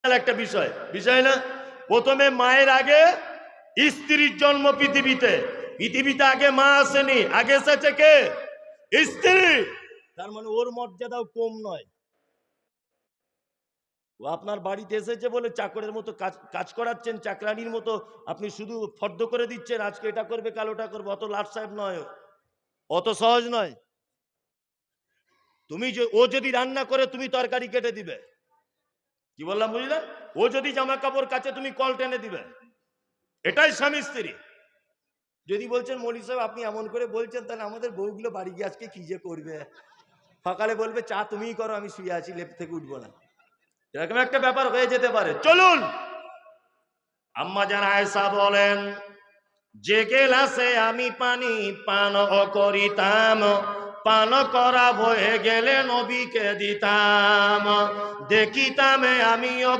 একটা বিষয় বিষয় না। প্রথমে মায়ের আগে স্ত্রীর জন্ম পৃথিবীতে। পৃথিবীতে আগে মা আসেনি, আগে এসেছে কে? স্ত্রী। তার মানে ওর মর্যাদাও কম নয়। ও আপনার বাড়িতে এসেছে বলে চাকরের মতো কাজ করাচ্ছেন, চাকরানির মতো আপনি শুধু ফর্দ করে দিচ্ছেন, আজকে এটা করবে কাল ওটা করবে। অত লাট সাহেব নয়, অত সহজ নয়। ও যদি রান্না করে তুমি তরকারি কেটে দিবে। কি বললাম বুঝলে? ও যদি জামা কাপড় কাচে তুমি কল টেনে দিবে। এটাই স্বামী স্ত্রী। যদি বলছেন মৌলী সাহেব আপনি এমন করে বলছেন, তাহলে আমাদের বউগুলো বাড়ি গিয়ে আজকে কি যে করবে। সকালে বলবে চা তুমিই করো, আমি শুয়ে আছি, লেপ থেকে উঠবো না। এরকম একটা ব্যাপার হয়ে যেতে পারে। চলুন, আম্মা জান আয়েশা বলেন, যে গেলাসে আমি পানি পান করিতাম, পান করা হয়ে গেলে নবীকে দিতাম, দেখিতাম আমিও